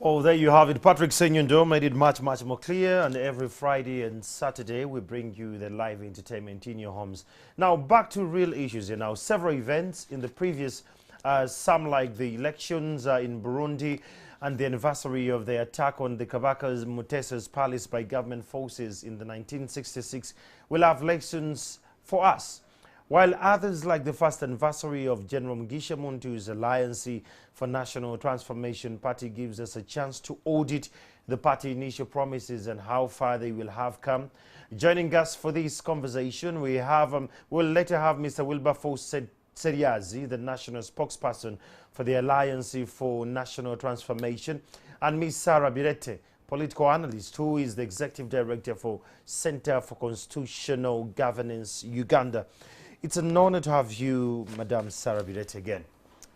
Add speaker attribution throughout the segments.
Speaker 1: Oh, there you have it. Patrick Senyundo made it much more clear. And every Friday and Saturday, we bring you the live entertainment in your homes. Now, back to real issues. Now, several events in the previous, some like the elections in Burundi and the anniversary of the attack on the Kabaka's Mutesa's palace by government forces in the 1966 will have lessons for us. While others, like the first anniversary of General Mugisha Muntu's Alliance for National Transformation Party, gives us a chance to audit the party initial promises and how far they will have come. Joining us for this conversation, we have, we'll later have Mr. Wilberforce Seriazi, the national spokesperson for the Alliance for National Transformation, and Ms. Sarah Birete, political analyst, who is the executive director for Center for Constitutional Governance, Uganda. It's an honor to have you, Madam Sarah Birete, again.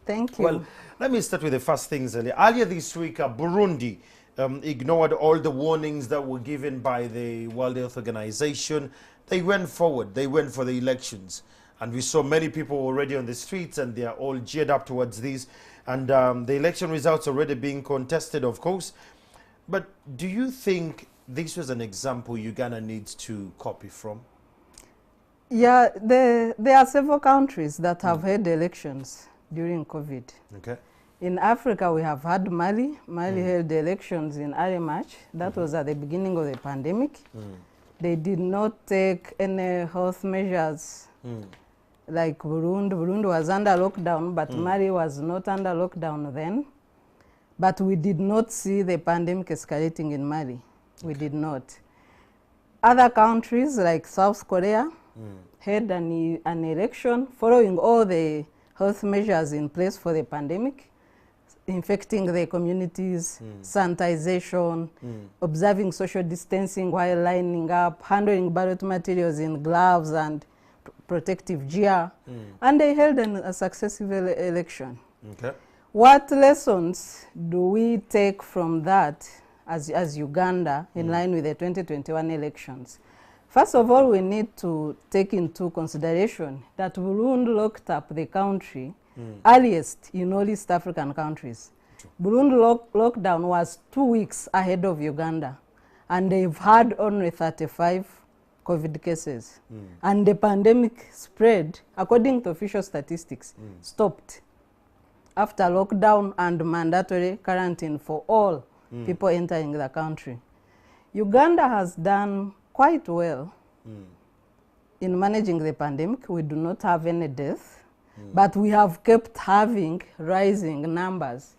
Speaker 2: Thank you.
Speaker 1: Well, let me start with the first things. Earlier this week, Burundi ignored all the warnings that were given by the World Health Organization. They went forward. They went for the elections. And we saw many people already on the streets, and they are all geared up towards this. And the election results already being contested, of course. But do you think this was an example Uganda needs to copy from?
Speaker 2: Yeah, there are several countries that have had elections during COVID.
Speaker 1: Okay.
Speaker 2: In Africa, we have had Mali. Mali held elections in early March. That was at the beginning of the pandemic. They did not take any health measures like Burundi. Burundi was under lockdown, but Mali was not under lockdown then. But we did not see the pandemic escalating in Mali. We did not. Other countries like South Korea had an election following all the health measures in place for the pandemic, infecting the communities, sanitization, observing social distancing while lining up, handling ballot materials in gloves and protective gear, and they held a successful election.
Speaker 1: Okay.
Speaker 2: What lessons do we take from that as Uganda in line with the 2021 elections? First of all, we need to take into consideration that Burundi locked up the country earliest in all East African countries. Burundi lockdown was 2 weeks ahead of Uganda, and they've had only 35 COVID cases. And the pandemic spread, according to official statistics, stopped after lockdown and mandatory quarantine for all people entering the country. Uganda has done quite well in managing the pandemic. We do not have any deaths, but we have kept having rising numbers,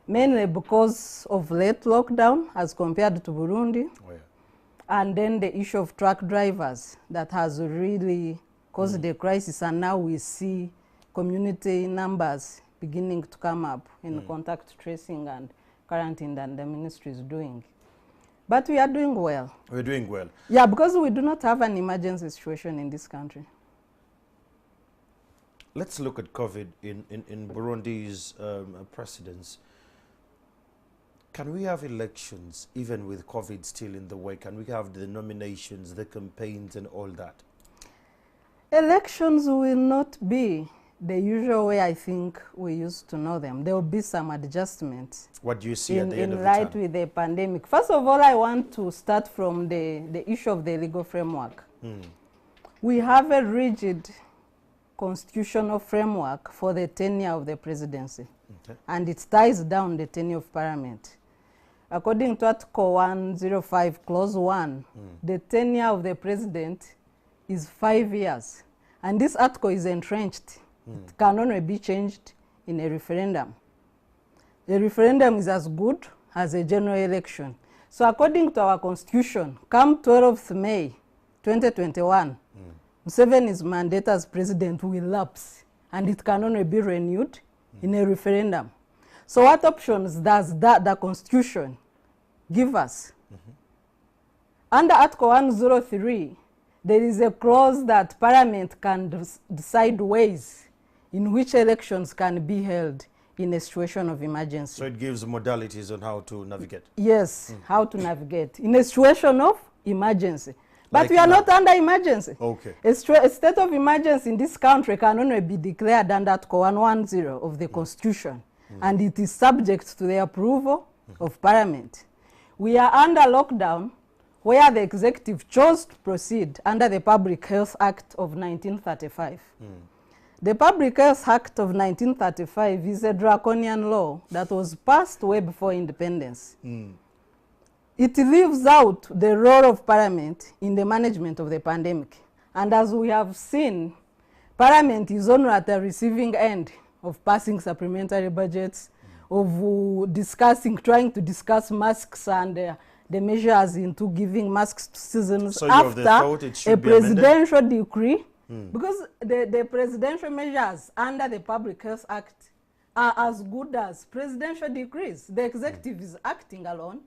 Speaker 2: mainly because of late lockdown as compared to Burundi. Oh, yeah. And then the issue of truck drivers that has really caused the crisis, and now we see community numbers beginning to come up in contact tracing and quarantine that the ministry is doing. But we are doing well.
Speaker 1: We're doing well.
Speaker 2: Yeah, because we do not have an emergency situation in this country.
Speaker 1: Let's look at COVID in Burundi's precedence. Can we have elections even with COVID still in the way? Can we have the nominations, the campaigns and all that?
Speaker 2: Elections will not be the usual way I think we used to know them. There will be some adjustments. What do you see at the end of the time? In light with the pandemic. First of all, I want to start from the issue of the legal framework. We have a rigid constitutional framework for the tenure of the presidency. Okay. And it ties down the tenure of parliament. According to Article 105, Clause 1, the tenure of the president is 5 years. And this article is entrenched. It can only be changed in a referendum. The referendum is as good as a general election. So according to our constitution, come 12th May 2021, Museveni's mandate as president will lapse, and it can only be renewed in a referendum. So what options does the constitution give us? Under Article 103, there is a clause that parliament can decide ways in which elections can be held in a situation of emergency. So
Speaker 1: it gives modalities on how to navigate?
Speaker 2: Yes, how to navigate in a situation of emergency. But like we are not under emergency. Okay. A state of emergency in this country can only be declared under Article 110 of the Constitution. And it is subject to the approval of Parliament. We are under lockdown where the executive chose to proceed under the Public Health Act of 1935. The Public Health Act of 1935 is a draconian law that was passed way before independence. It leaves out the role of Parliament in the management of the pandemic. And as we have seen, Parliament is only at the receiving end of passing supplementary budgets, of trying to discuss masks and the measures into giving masks to citizens
Speaker 1: So
Speaker 2: after a presidential decree. Because the presidential measures under the Public Health Act are as good as presidential decrees. The executive is acting alone.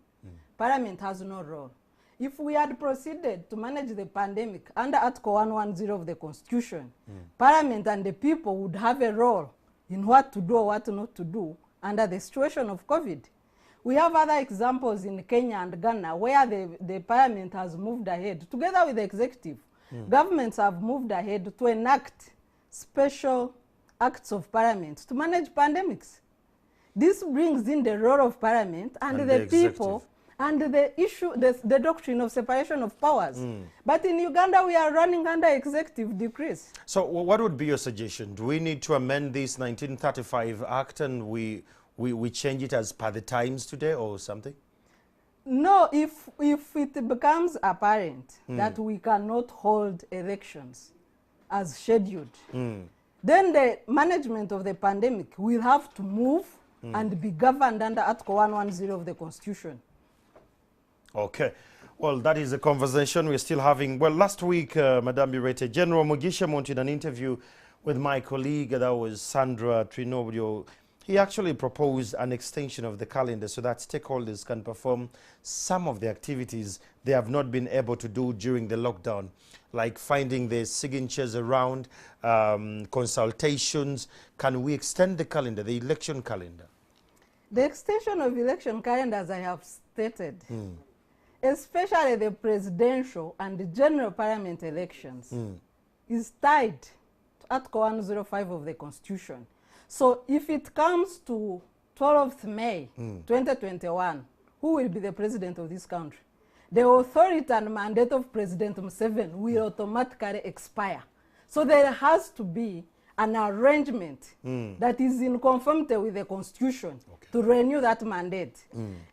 Speaker 2: Parliament has no role. If we had proceeded to manage the pandemic under Article 110 of the Constitution, Parliament and the people would have a role in what to do or what not to do under the situation of COVID. We have other examples in Kenya and Ghana where the Parliament has moved ahead together with the executive. Governments have moved ahead to enact special acts of Parliament to manage pandemics. This brings in the role of Parliament and the people and the issue, the doctrine of separation of powers. But in Uganda, we are running under executive decrees.
Speaker 1: So what would be your suggestion? Do we need to amend this 1935 Act and we change it as per the times today or something?
Speaker 2: No, if it becomes apparent that we cannot hold elections as scheduled, then the management of the pandemic will have to move and be governed under Article 110 of the Constitution.
Speaker 1: Okay. Well, that is a conversation we're still having. Well, last week, Madam Birete, General Mugisha Muntu, in an interview with my colleague, that was Sandra Trinobio, he actually proposed an extension of the calendar so that stakeholders can perform some of the activities they have not been able to do during the lockdown, like finding their signatures around, consultations. Can we extend the calendar, the election calendar?
Speaker 2: The extension of election calendar, as I have stated, especially the presidential and the general parliament elections, is tied to Article 105 of the Constitution. So if it comes to 12th May 2021, who will be the president of this country? The authority and mandate of President Museveni will automatically expire. So there has to be an arrangement that is in conformity with the Constitution to renew that mandate.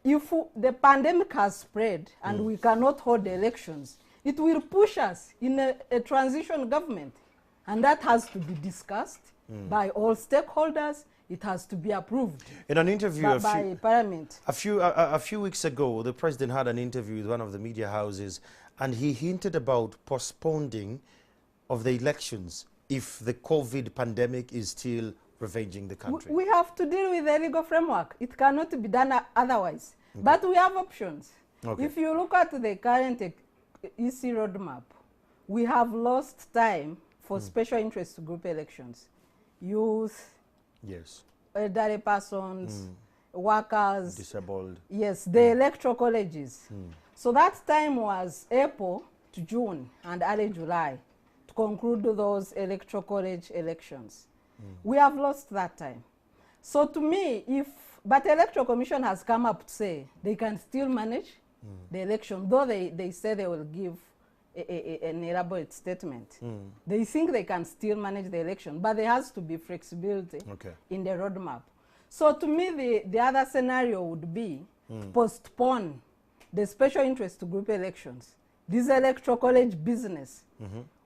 Speaker 2: If the pandemic has spread and we cannot hold the elections, it will push us in a transition government. And that has to be discussed by all stakeholders. It has to be approved
Speaker 1: in an interview
Speaker 2: by Parliament.
Speaker 1: A few weeks ago, the president had an interview with one of the media houses, and he hinted about postponing of the elections if the COVID pandemic is still ravaging the country.
Speaker 2: We have to deal with the legal framework. It cannot be done otherwise. But we have options. If you look at the current EC roadmap, we have lost time for special interest group elections. Youth, elderly persons, workers,
Speaker 1: disabled.
Speaker 2: Yes, the electoral colleges. So that time was April to June and early July to conclude those electoral college elections. We have lost that time. So to me, but the Electoral Commission has come up to say they can still manage the election, though they say they will give an elaborate statement. They think they can still manage the election, but there has to be flexibility in the roadmap. So to me, the other scenario would be postpone the special interest group elections. This electoral college business,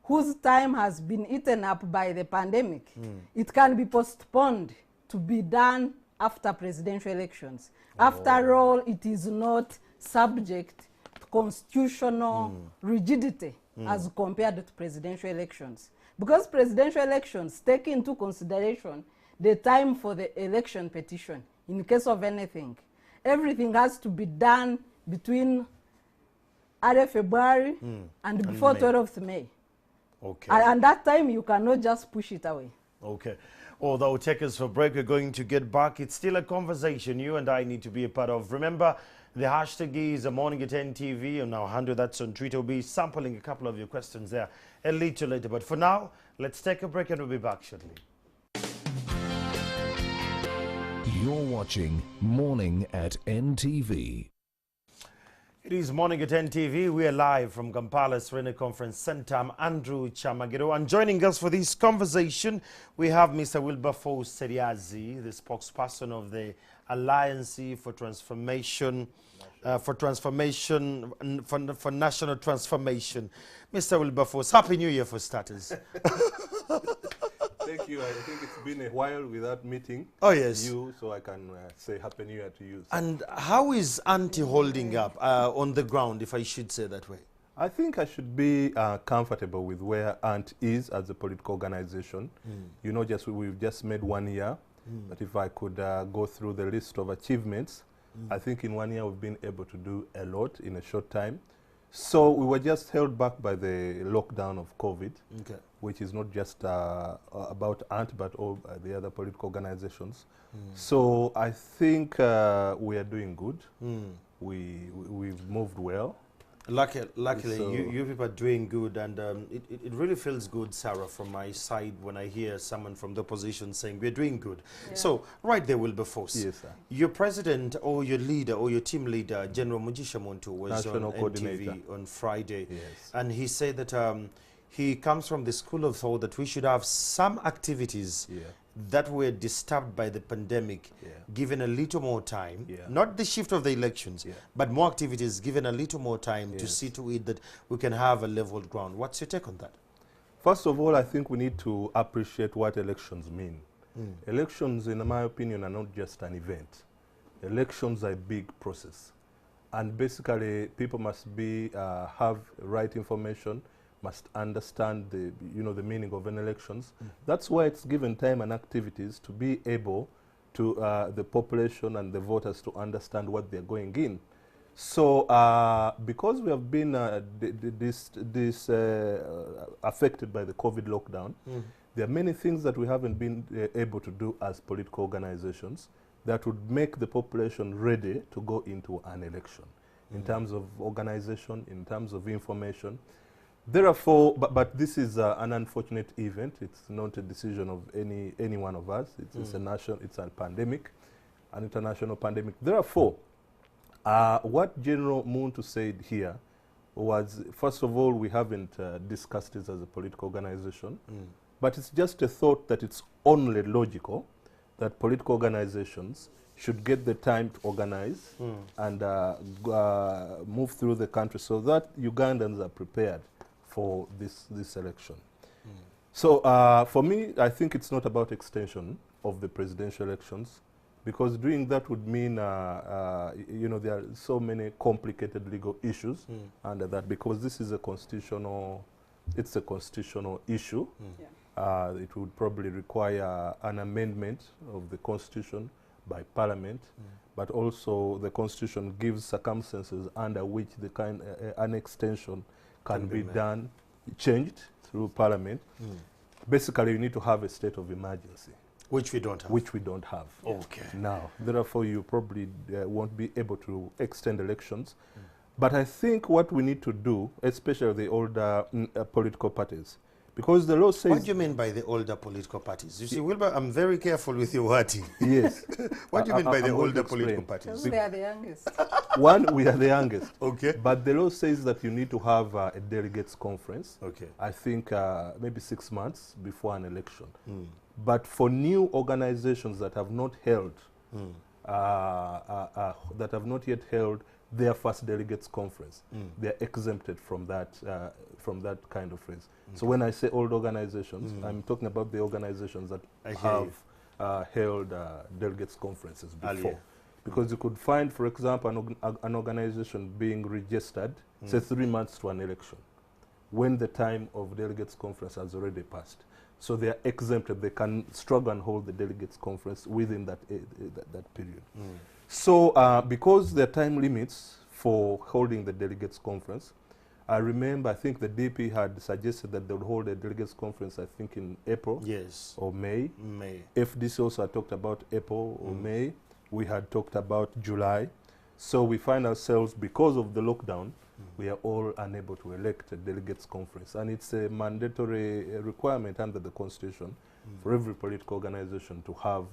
Speaker 2: whose time has been eaten up by the pandemic, it can be postponed to be done after presidential elections. After all, it is not subject constitutional rigidity as compared to presidential elections. Because presidential elections take into consideration the time for the election petition in case of anything. Everything has to be done between early February and before 12th May. And that time you cannot just push it away.
Speaker 1: Well, that will take us for a break. We're going to get back. It's still a conversation you and I need to be a part of. Remember, the hashtag is Morning at 10 TV, and our handle that's on Twitter. We'll be sampling a couple of your questions there a little later. But for now, let's take a break and we'll be back shortly.
Speaker 3: You're watching Morning at NTV.
Speaker 1: It is Morning at NTV. We are live from Kampala Serena Conference Center. I'm Andrew Chamagiro, and joining us for this conversation, we have Mr. Wilberforce Seriazi, the spokesperson of the Alliance for Transformation, for National Transformation. Mr. Wilberforce, Happy New Year for starters.
Speaker 4: Thank you. I think it's been a while without meeting you, so I can say Happy New Year to you. Sir.
Speaker 1: And how is Auntie holding up on the ground, if I should say that way?
Speaker 4: I think I should be comfortable with where ANT is as a political organization. You know, we've just made 1 year, but if I could go through the list of achievements, I think in 1 year we've been able to do a lot in a short time. So we were just held back by the lockdown of COVID, which is not just about ANT, but all the other political organizations. So I think we are doing good. We've moved well.
Speaker 1: Luckily,
Speaker 4: So
Speaker 1: you people are doing good, and it really feels good, Sarah, from my side when I hear someone from the opposition saying we're doing good. Yeah. So, right there, Wilberforce.
Speaker 4: Yes, sir.
Speaker 1: Your president or your leader or your team leader, General Mujisha Muntu, was
Speaker 4: National
Speaker 1: on NTV on Friday.
Speaker 4: Yes.
Speaker 1: And he said that he comes from the school of thought that we should have some activities that were disturbed by the pandemic, given a little more time, not the shift of the elections, but more activities given a little more time to see to it that we can have a leveled ground. What's your take on that?
Speaker 4: First of all, I think we need to appreciate what elections mean. Elections, in my opinion, are not just an event. Elections are a big process. And basically, people must be have right information, must understand the meaning of an elections. That's why it's given time and activities to be able to the population and the voters to understand what they're going in. So because we have been affected by the COVID lockdown, there are many things that we haven't been able to do as political organizations that would make the population ready to go into an election in terms of organization, in terms of information. Therefore, but this is an unfortunate event. It's not a decision of any one of us. It's a pandemic, an international pandemic. Therefore, what General Muntu said here was, first of all, we haven't discussed this as a political organization, but it's just a thought that it's only logical that political organizations should get the time to organize and move through the country so that Ugandans are prepared for this election. So for me, I think it's not about extension of the presidential elections, because doing that would mean, there are so many complicated legal issues under that, because this is a constitutional issue. It would probably require an amendment of the constitution by parliament, but also the constitution gives circumstances under which an extension can be done, changed through parliament. Basically, you need to have a state of emergency.
Speaker 1: Which we don't have.
Speaker 4: Which we don't have.
Speaker 1: Okay.
Speaker 4: Now, therefore, you probably won't be able to extend elections. But I think what we need to do, especially the older political parties, because the law says...
Speaker 1: What do you mean by the older political parties? You see, Wilbur, I'm very careful with your wording.
Speaker 4: Yes.
Speaker 1: What do you mean by the older political parties?
Speaker 2: Because they are the youngest.
Speaker 4: One, we are the youngest.
Speaker 1: Okay.
Speaker 4: But the law says that you need to have a delegates conference.
Speaker 1: Okay.
Speaker 4: I think maybe 6 months before an election. But for new organizations that have not held, that have not yet held their first delegates conference, they're exempted from that kind of phrase. So when I say old organizations, I'm talking about the organizations that have held delegates conferences before. Because you could find, for example, an organization being registered, say 3 months to an election, when the time of delegates conference has already passed. So they are exempted. They can struggle and hold the delegates conference within that period. So because there are time limits for holding the delegates conference, I remember, I think the DP had suggested that they would hold a delegates conference, I think in April or May. FDC also had talked about April or May. We had talked about July. So we find ourselves, because of the lockdown, we are all unable to elect a delegates conference. And it's a mandatory requirement under the Constitution for every political organization to have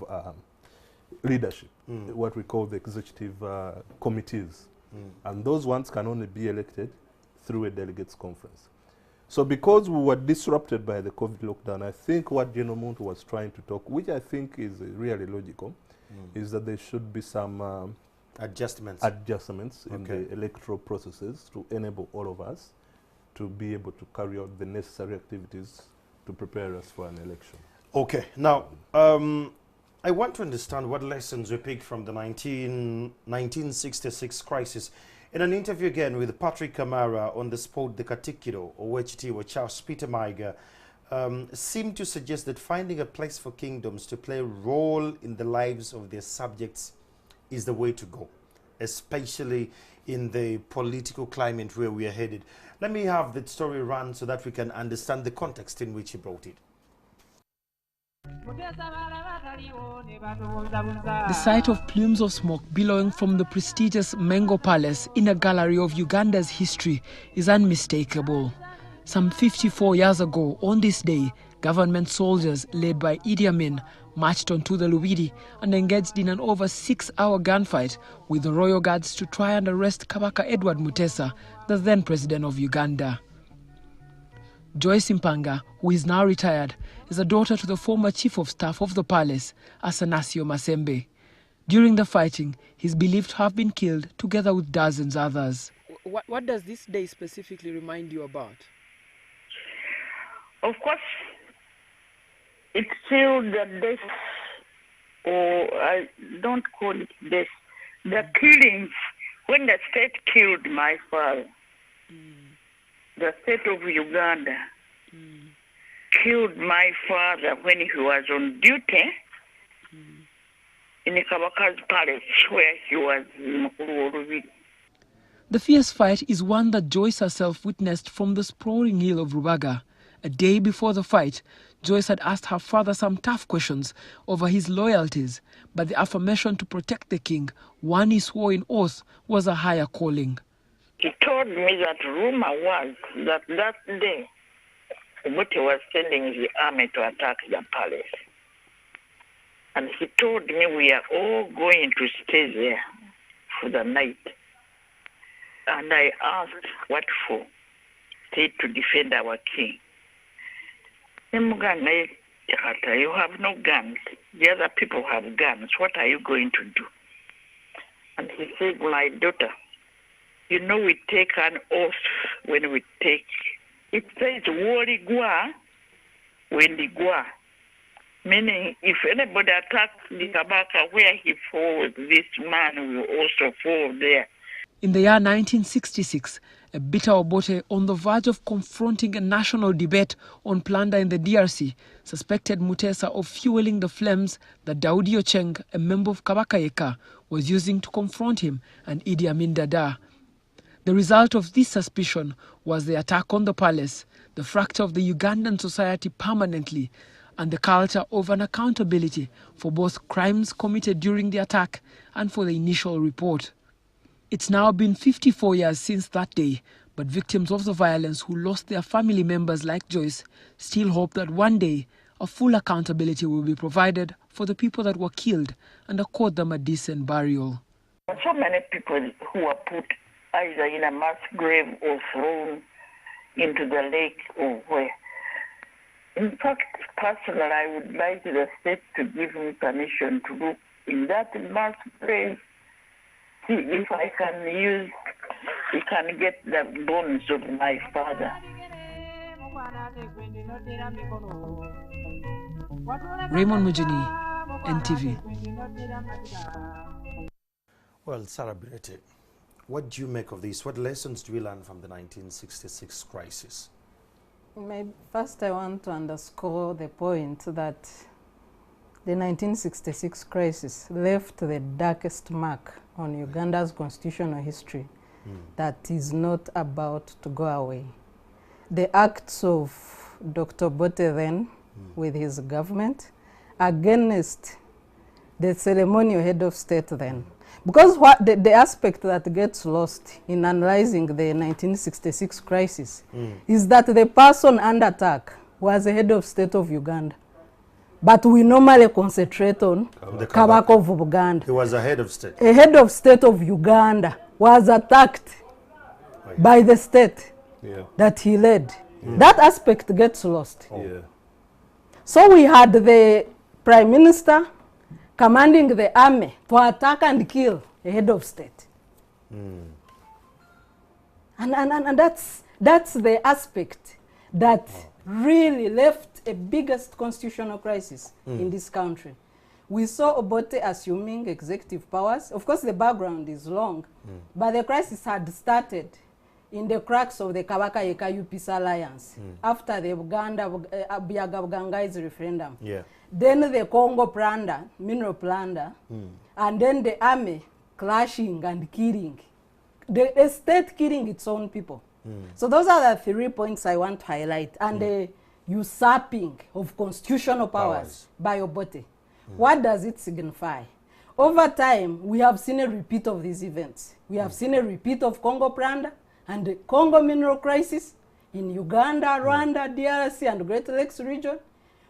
Speaker 4: leadership, what we call the executive committees. And those ones can only be elected through a delegates conference. So because we were disrupted by the COVID lockdown, I think what General Muntu was trying to talk, which I think is really logical, is that there should be some adjustments in the electoral processes to enable all of us to be able to carry out the necessary activities to prepare us for an election. Okay.
Speaker 1: Now, I want to understand what lessons we picked from the 1966 crisis. In an interview again with Patrick Kamara on the spot, the Katikiro, or Charles Peter Maiga, seemed to suggest that finding a place for kingdoms to play a role in the lives of their subjects is the way to go, especially in the political climate where we are headed. Let me have that story run so that we can understand the context in which he brought it.
Speaker 5: The sight of plumes of smoke billowing from the prestigious Mengo Palace in a gallery of Uganda's history is unmistakable. Some 54 years ago, on this day, government soldiers led by Idi Amin marched onto the Luwidi and engaged in an over 6-hour gunfight with the royal guards to try and arrest Kabaka Edward Mutesa, the then president of Uganda. Joyce Mpanga, who is now retired, is a daughter to the former chief of staff of the palace, Asanasio Masembe. During the fighting, he is believed to have been killed together with dozens others. What does this day specifically remind you about?
Speaker 6: Of course, it's still the death, or I don't call it death, the killings, when the state killed my father. The state of Uganda killed my father when he was on duty in Kabaka's palace, where he was in Mukuru.
Speaker 5: The fierce fight is one that Joyce herself witnessed from the sprawling hill of Rubaga. A day before the fight, Joyce had asked her father some tough questions over his loyalties, but the affirmation to protect the king, one he swore in oath, was a higher calling.
Speaker 6: He told me that rumor was that day, Obote was sending the army to attack the palace. And he told me we are all going to stay there for the night. And I asked, what for? Stay to defend our king. You have no guns. The other people have guns. What are you going to do? And he said, my daughter, you know we take an oath when we take. It says, Warigwa, Wendigwa. Meaning, if anybody attacks the Kabaka where he falls, this man will also fall there.
Speaker 5: In the year 1966, a bitter Obote, on the verge of confronting a national debate on plunder in the DRC, suspected Mutesa of fueling the flames that Daudi Ocheng, a member of Kabaka Yeka, was using to confront him and Idi Amin Dada. The result of this suspicion was the attack on the palace, the fracture of the Ugandan society permanently, and the culture of an accountability for both crimes committed during the attack and for the initial report. It's now been 54 years since that day, but victims of the violence who lost their family members like Joyce still hope that one day a full accountability will be provided for the people that were killed and accord them a decent burial.
Speaker 6: So many people who were put either in a mass grave or thrown into the lake or where. In fact, personally, I would like the state to give me permission to look in that mass grave, see if I can get the bones of my father.
Speaker 5: Raymond Mujini, NTV.
Speaker 1: Well, Sarah Birete, what do you make of this? What lessons do we learn from the 1966 crisis?
Speaker 2: First, I want to underscore the point that the 1966 crisis left the darkest mark on Uganda's constitutional history that is not about to go away. The acts of Dr. Bote then with his government against the ceremonial head of state then. Because what the aspect that gets lost in analyzing the 1966 crisis is that the person under attack was the head of state of Uganda. but we normally concentrate on
Speaker 1: The
Speaker 2: Kabaka of Uganda.
Speaker 1: He was a head of state.
Speaker 2: A head of state of Uganda was attacked by the state that he led. That aspect gets lost. So we had the Prime Minister commanding the army to attack and kill a head of state. And that's the aspect that really left a biggest constitutional crisis in this country. We saw Obote assuming executive powers. Of course, the background is long, but the crisis had started in the cracks of the Kabaka Yekayu Peace Alliance after the Biaga-Bugangai's referendum. Then the Congo plunder, mineral plunder, and then the army clashing and killing. The state killing its own people. So those are the 3 points I want to highlight. And the usurping of constitutional powers by Obote. What does it signify? Over time, we have seen a repeat of these events. We have seen a repeat of Congo plunder and the Congo mineral crisis in Uganda, Rwanda, DRC, and Great Lakes region.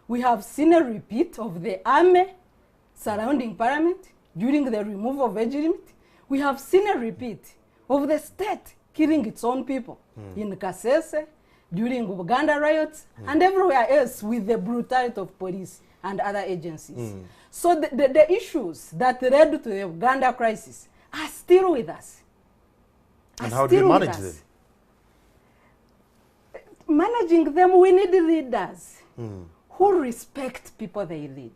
Speaker 2: We have seen a repeat of the army surrounding parliament during the removal of age limit. We have seen a repeat of the state killing its own people in Kasese, during Uganda riots, and everywhere else with the brutality of police and other agencies. So the issues that led to the Uganda crisis are still with us.
Speaker 1: And how do you manage them?
Speaker 2: Managing them, we need leaders who respect people they lead.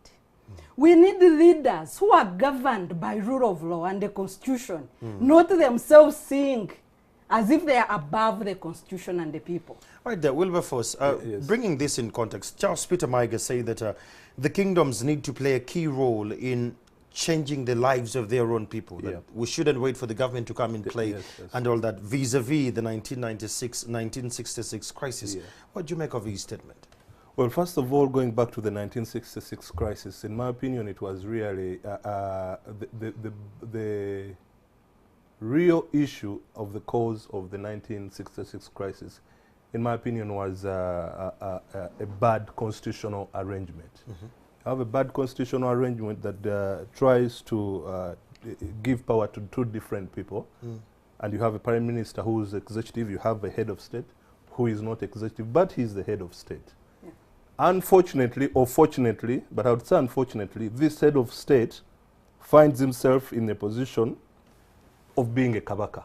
Speaker 2: We need leaders who are governed by rule of law and the constitution, not themselves seeing as if they are above the constitution and the people.
Speaker 1: Right there, Wilberforce, bringing this in context, Charles Peter Maiga said that the kingdoms need to play a key role in changing the lives of their own people. That we shouldn't wait for the government to come in play and all that, vis-a-vis the 1966 crisis. What do you make of his statement?
Speaker 4: Well, first of all, going back to the 1966 crisis, in my opinion, it was really the real issue of the cause of the 1966 crisis, in my opinion, was a bad constitutional arrangement. You have a bad constitutional arrangement that tries to give power to two different people, and you have a prime minister who is executive, you have a head of state who is not executive, but he's the head of state. Unfortunately, or fortunately, but I would say unfortunately, this head of state finds himself in a position of being a Kabaka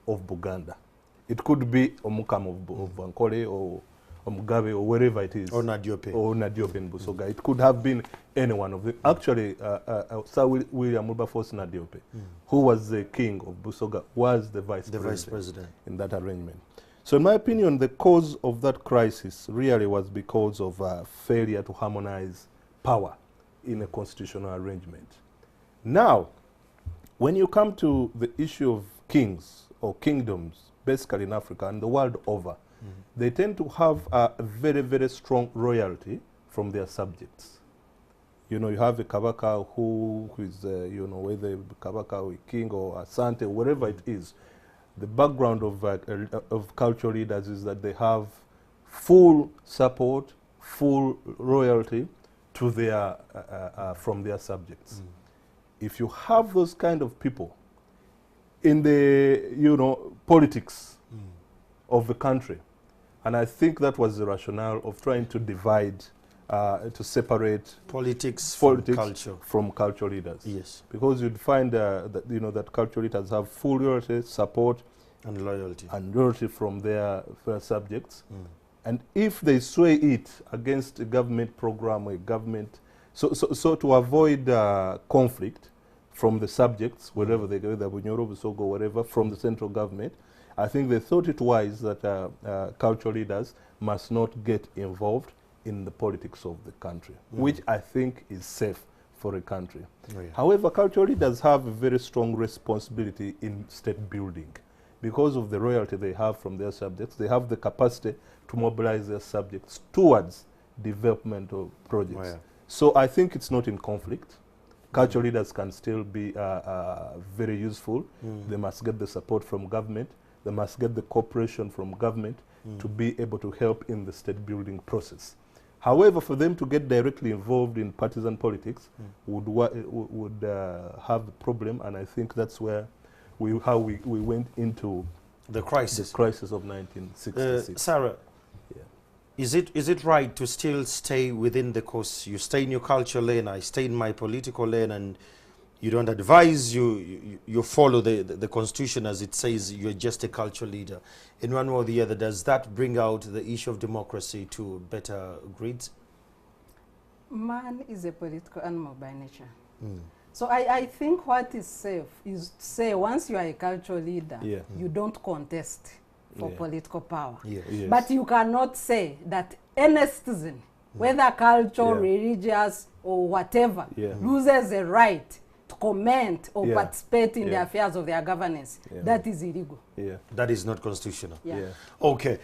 Speaker 4: of Buganda. It could be Omukam of Bankole or Mugabe or wherever it is.
Speaker 1: Or Nadiope.
Speaker 4: Or Nadiope in Busoga. It could have been any one of them. Actually, Sir William Wilberforce Nadiope, who was the king of Busoga, was the vice president in that arrangement. So in my opinion, the cause of that crisis really was because of failure to harmonize power in a constitutional arrangement. Now, when you come to the issue of kings or kingdoms, basically in Africa and the world over, they tend to have a very, very strong royalty from their subjects. You know, you have a Kabaka who is, you know, whether Kabaka or king or Asante, whatever it is. The background of cultural leaders is that they have full support, full royalty to their, from their subjects. If you have those kind of people in the, you know, politics of the country, and I think that was the rationale of trying to divide, to separate
Speaker 1: politics
Speaker 4: from cultural leaders.
Speaker 1: Yes.
Speaker 4: Because you'd find that, you know, that cultural leaders have full loyalty, support, and loyalty from their subjects. And if they sway it against a government program or a government, so to avoid conflict from the subjects, wherever they go, the Bunyoro, Busogo, whatever, from the central government, I think they thought it wise that cultural leaders must not get involved in the politics of the country, which I think is safe for a country. However, cultural leaders have a very strong responsibility in state building. Because of the royalty they have from their subjects, they have the capacity to mobilize their subjects towards developmental projects. So I think it's not in conflict. Cultural leaders can still be very useful. They must get the support from government. They must get the cooperation from government to be able to help in the state building process. However, for them to get directly involved in partisan politics would have a problem, and I think that's where we went into
Speaker 1: the crisis.
Speaker 4: The crisis of 1966.
Speaker 1: Sarah, is it right to still stay within the course? You stay in your culture lane, I stay in my political lane, and you don't advise, you follow the constitution as it says you're just a cultural leader. In one way or the other, does that bring out the issue of democracy to better grids?
Speaker 2: Man is a political animal by nature. So I think what is safe is to say once you are a cultural leader, you don't contest for political power.
Speaker 4: Yes.
Speaker 2: But you cannot say that any citizen, whether cultural, religious, or whatever, loses a right to comment or participate in the affairs of their governance. That is illegal.
Speaker 1: That is not constitutional. Okay.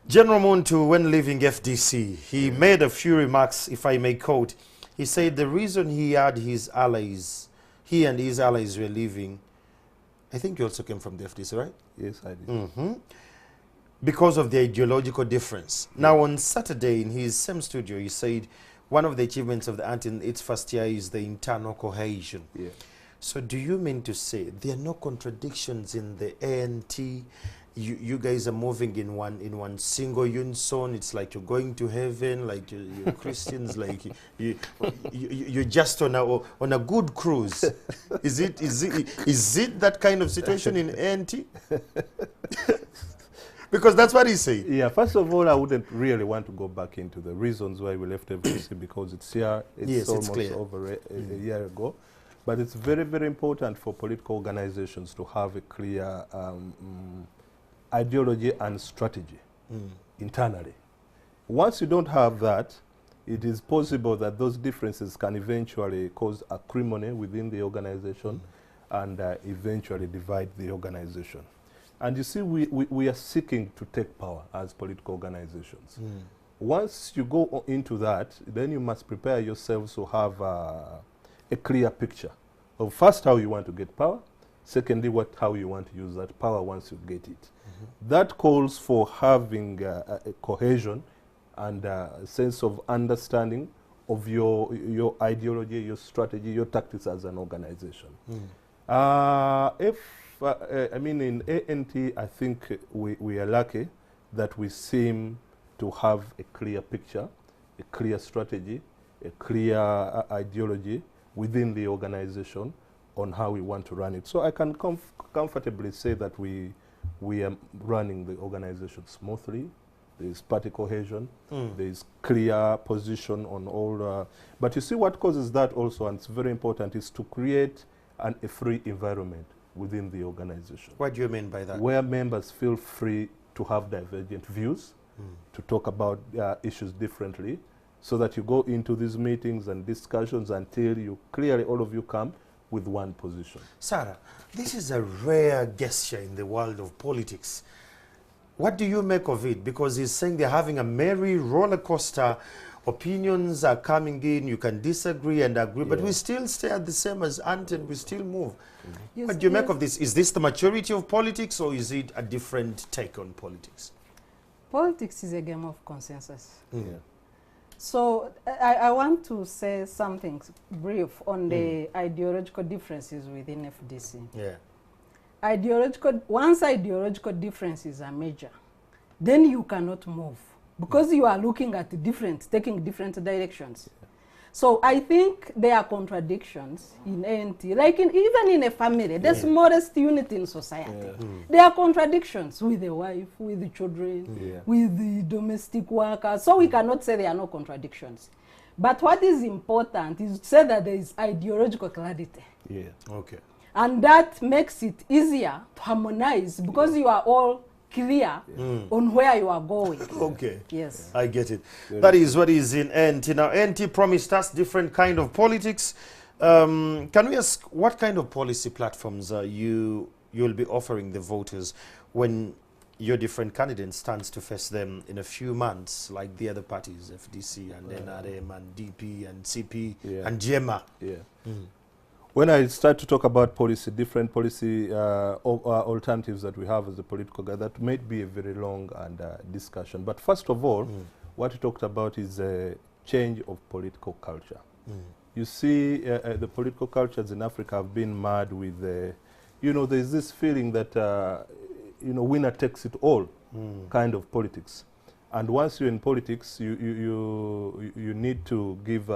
Speaker 1: General Muntu, when leaving FDC, he made a few remarks, if I may quote. He said the reason he and his allies were leaving, I think you also came from the FDC, right?
Speaker 4: Yes, I did.
Speaker 1: Because of the ideological difference. Now, on Saturday, in his same studio, he said one of the achievements of the ANT in its first year is the internal cohesion. So do you mean to say there are no contradictions in the ANT? You guys are moving in one single unison. It's like you're going to heaven, like you're Christians, like you're just on a good cruise. Is it that kind of situation in ANT? Because that's what he said.
Speaker 4: Yeah, first of all, I wouldn't really want to go back into the reasons why we left FDC because it's here, it's almost over a year ago. But it's very, very important for political organizations to have a clear ideology and strategy internally. Once you don't have that, it is possible that those differences can eventually cause acrimony within the organization and eventually divide the organization. And you see, we are seeking to take power as political organizations. Once you go into that, then you must prepare yourselves to have a clear picture of first how you want to get power, secondly how you want to use that power once you get it. That calls for having a cohesion and a sense of understanding of your ideology, your strategy, your tactics as an organization. I mean, in ANT, I think we are lucky that we seem to have a clear picture, a clear strategy, a clear ideology within the organization on how we want to run it. So I can comfortably say that we are running the organization smoothly. There is party cohesion. There is clear position on all. But you see what causes that also, and it's very important, is to create a free environment within the organization.
Speaker 1: What do you mean by that?
Speaker 4: Where members feel free to have divergent views, to talk about issues differently, so that you go into these meetings and discussions until you clearly, all of you come with one position.
Speaker 1: Sarah, this is a rare gesture in the world of politics. What do you make of it? Because he's saying they're having a merry roller coaster. Opinions are coming in, you can disagree and agree, but we still stay at the same as ANT and we still move. What do you make of this? Is this the maturity of politics or is it a different take on politics?
Speaker 2: Politics is a game of consensus. So I want to say something brief on the ideological differences within FDC. Once ideological differences are major, then you cannot move because you are looking at taking different directions. So I think there are contradictions in ANT, like even in a family, the smallest unit in society. There are contradictions with the wife, with the children, with the domestic workers. So we cannot say there are no contradictions. But what is important is to say that there is ideological clarity. And that makes it easier to harmonize because you are all clear on where you are going. Yes.
Speaker 1: I get it. That is what is in ANT. Now, ANT promised us different kind of politics. Can we ask what kind of policy platforms you'll be offering the voters when your different candidates stands to face them in a few months, like the other parties, FDC and NRM and DP and CP and GMA?
Speaker 4: When I start to talk about policy, different policy alternatives that we have as a political guy, that may be a very long and discussion. But first of all, what we talked about is change of political culture. You see, the political cultures in Africa have been mad with, there's this feeling that, winner takes it all kind of politics. And once you're in politics, you need to give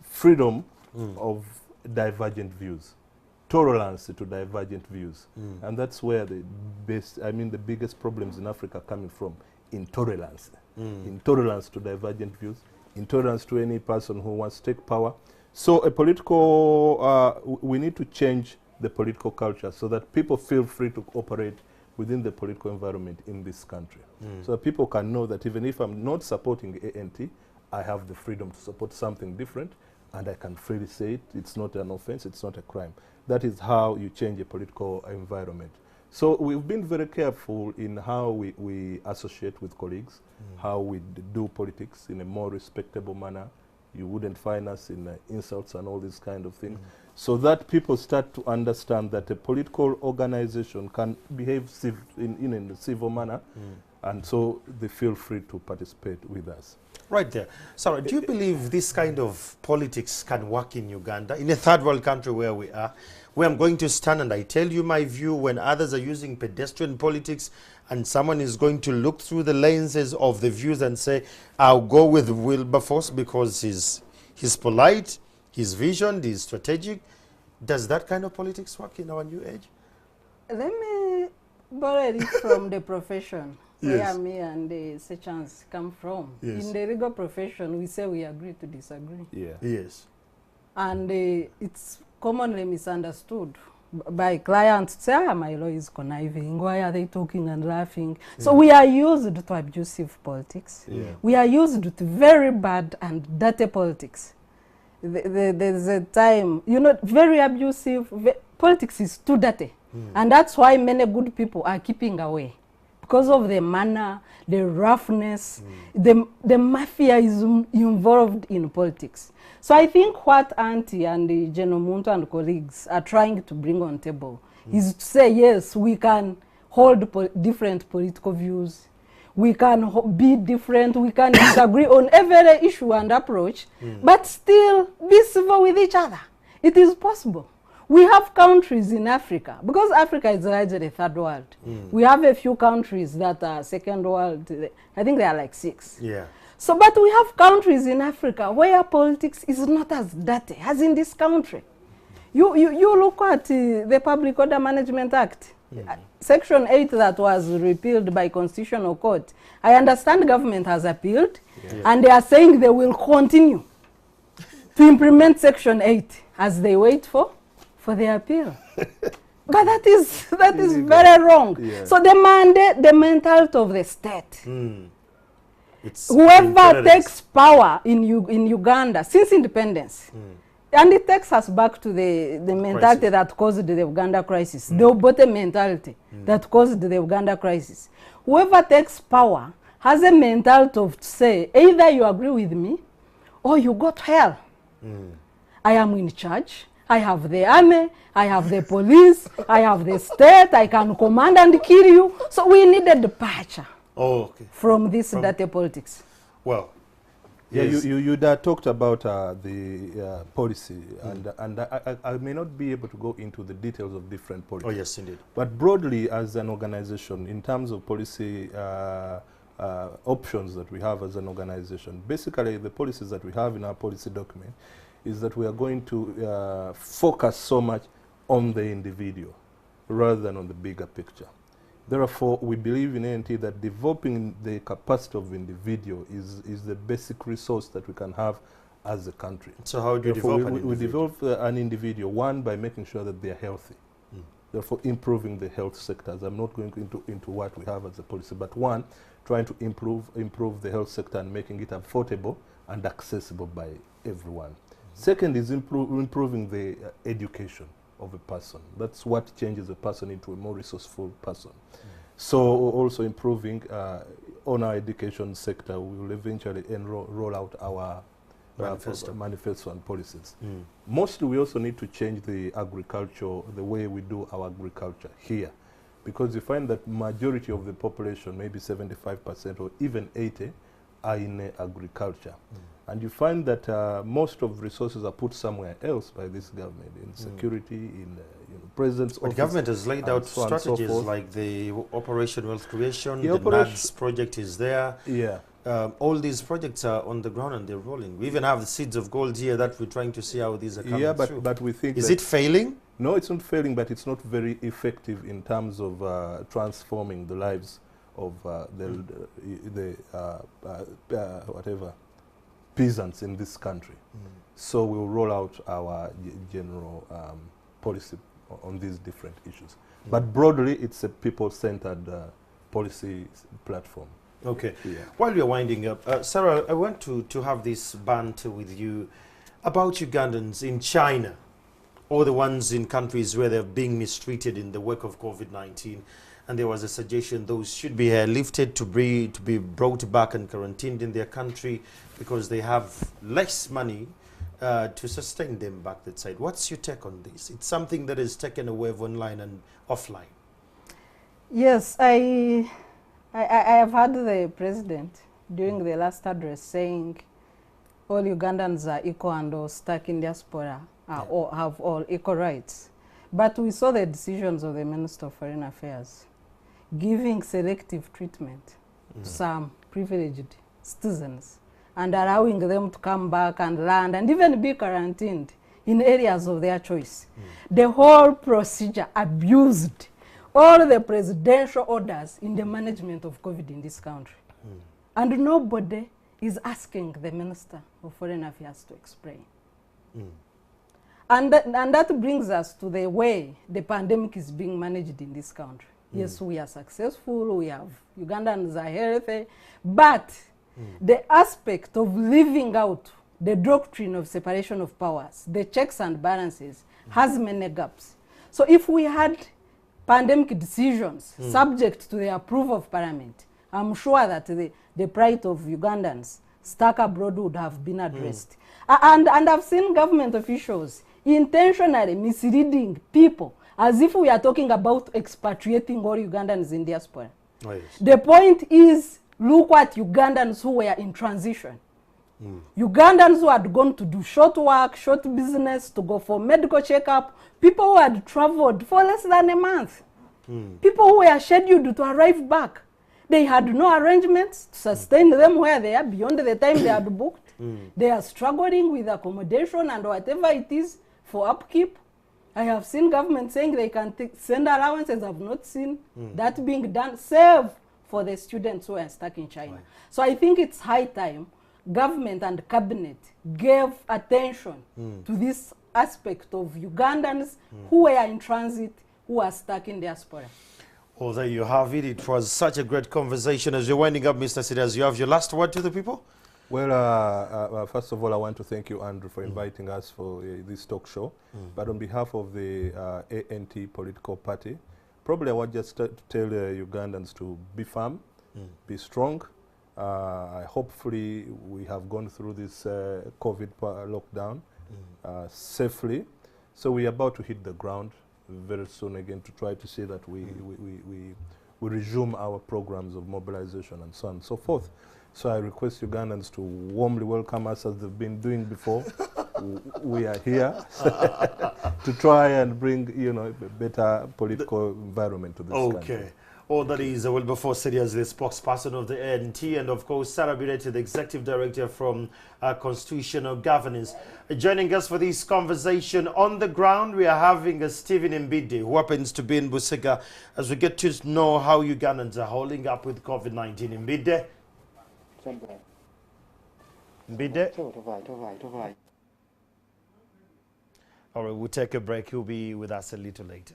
Speaker 4: freedom of divergent views, tolerance to divergent views. And that's where the biggest problems in Africa are coming from: intolerance. Intolerance to divergent views, intolerance to any person who wants to take power. So we need to change the political culture so that people feel free to operate within the political environment in this country. So that people can know that even if I'm not supporting ANT, I have the freedom to support something different, and I can freely say it. It's not an offense, it's not a crime. That is how you change a political environment. So we've been very careful in how we associate with colleagues, how we do politics in a more respectable manner. You wouldn't find us in insults and all these kind of things, so that people start to understand that a political organization can behave in a civil manner, and so they feel free to participate with us.
Speaker 1: Right there. Sarah, do you believe this kind of politics can work in Uganda, in a third world country where we are, where I'm going to stand and I tell you my view when others are using pedestrian politics, and someone is going to look through the lenses of the views and say, I'll go with Wilberforce because he's polite, he's visioned, he's strategic? Does that kind of politics work in our new age?
Speaker 2: Let me borrow it from the profession.
Speaker 1: Yes.
Speaker 2: Where me and the Sechans come from.
Speaker 1: Yes.
Speaker 2: In the legal profession, we say we agree to disagree.
Speaker 4: Yeah.
Speaker 1: Yes.
Speaker 2: And it's commonly misunderstood by clients. Say, my law is conniving. Why are they talking and laughing? So we are used to abusive politics. We are used to very bad and dirty politics. There's a time, very abusive. Politics is too dirty. And that's why many good people are keeping away. Because of the manner, the roughness, the mafia is involved in politics. So I think what Auntie and General Muntu and colleagues are trying to bring on table is to say, yes, we can hold different political views. We can be different. We can disagree on every issue and approach, but still be civil with each other. It is possible. We have countries in Africa, because Africa is largely third world. We have a few countries that are second world. I think there are like 6.
Speaker 1: Yeah.
Speaker 2: So, but we have countries in Africa where politics is not as dirty as in this country. You look at the Public Order Management Act, Section 8 that was repealed by Constitutional Court. I understand government has appealed, and they are saying they will continue to implement Section 8 as they wait for the appeal. But that is very wrong. Yeah. So the mandate, the mentality of the state. Whoever takes power in Uganda since independence, and it takes us back to the mentality that caused the Uganda crisis, the Obote mentality that caused the Uganda crisis. Whoever takes power has a mentality of to say, either you agree with me or you go to hell. I am in charge. I have the army, I have the police, I have the state, I can command and kill you. So we needed departure from this dirty politics.
Speaker 1: Well,
Speaker 4: yeah, yes. you talked about the policy, and I may not be able to go into the details of different policies.
Speaker 1: Oh, yes, indeed.
Speaker 4: But broadly, as an organization, in terms of policy options that we have as an organization, basically the policies that we have in our policy document is that we are going to focus so much on the individual rather than on the bigger picture. Therefore, we believe in ANT that developing the capacity of individual is the basic resource that we can have as a country.
Speaker 1: So how do you develop an individual? We develop
Speaker 4: an individual, one, by making sure that they are healthy. Therefore, improving the health sectors. I'm not going into what we have as a policy, but one, trying to improve the health sector and making it affordable and accessible by everyone. Second is improving the education of a person. That's what changes a person into a more resourceful person. So also improving on our education sector, we will eventually roll out our manifesto and policies. Mostly we also need to change the agriculture, the way we do our agriculture here, because you find that majority of the population, maybe 75% or even 80%, are in agriculture. And you find that most of resources are put somewhere else by this government, in security, in president's office.
Speaker 1: But government has laid out
Speaker 4: so
Speaker 1: strategies
Speaker 4: so
Speaker 1: like the Operation Wealth Creation,
Speaker 4: The
Speaker 1: the NADS project is there.
Speaker 4: Yeah.
Speaker 1: All these projects are on the ground and they're rolling. We even have the seeds of gold here that we're trying to see how these are coming through.
Speaker 4: But we think
Speaker 1: is it failing?
Speaker 4: No, it's not failing, but it's not very effective in terms of transforming the lives of whatever peasants in this country. So we'll roll out our general policy on these different issues. But broadly, it's a people-centered policy platform.
Speaker 1: Okay.
Speaker 4: Yeah.
Speaker 1: While we are winding up, Sarah, I want to have this banter with you about Ugandans in China, or the ones in countries where they're being mistreated in the wake of COVID-19. And there was a suggestion those should be lifted to be brought back and quarantined in their country because they have less money to sustain them back that side. What's your take on this? It's something that is taken away online and offline.
Speaker 2: Yes, I have heard the president during the last address saying all Ugandans are equal and all stuck in diaspora or have all equal rights. But we saw the decisions of the Minister of Foreign Affairs giving selective treatment to some privileged citizens and allowing them to come back and land and even be quarantined in areas of their choice. The whole procedure abused all the presidential orders in the management of COVID in this country. And nobody is asking the Minister of Foreign Affairs to explain. And that brings us to the way the pandemic is being managed in this country. Yes, we are successful, we have Ugandans are healthy, but the aspect of living out the doctrine of separation of powers, the checks and balances, has many gaps. So if we had pandemic decisions subject to the approval of Parliament, I'm sure that the plight of Ugandans stuck abroad would have been addressed. And I've seen government officials intentionally misleading people as if we are talking about expatriating all Ugandans in diaspora.
Speaker 1: Oh, yes.
Speaker 2: The point is, look at Ugandans who were in transition. Ugandans who had gone to do short work, short business, to go for medical checkup, people who had traveled for less than a month, people who were scheduled to arrive back. They had no arrangements to sustain them where they are beyond the time they had booked. They are struggling with accommodation and whatever it is for upkeep. I have seen government saying they can send allowances. I've not seen that being done, save for the students who are stuck in China. Right. So I think it's high time government and cabinet gave attention to this aspect of Ugandans who were in transit, who are stuck in diaspora.
Speaker 1: Well, there you have it. It was such a great conversation. As you're winding up, Mr. Sidas, you have your last word to the people?
Speaker 4: Well, first of all, I want to thank you, Andrew, for inviting us for this talk show. But on behalf of the ANT political party, probably I want just to tell Ugandans to be firm, be strong. Hopefully, we have gone through this COVID lockdown safely. So we are about to hit the ground very soon again to try to see that we resume our programs of mobilization and so on and so forth. So I request Ugandans to warmly welcome us as they've been doing before. We are here to try and bring, a better political environment to this country.
Speaker 1: Okay. All that is Wilberforce Sidias, the spokesperson of the ANT, and of course Sarah Birete, the executive director from Constitutional Governance. Joining us for this conversation on the ground, we are having Stephen Mbide, who happens to be in Busega, as we get to know how Ugandans are holding up with COVID-19. Mbide? Mbide? All right, we'll take a break. He'll be with us a little later.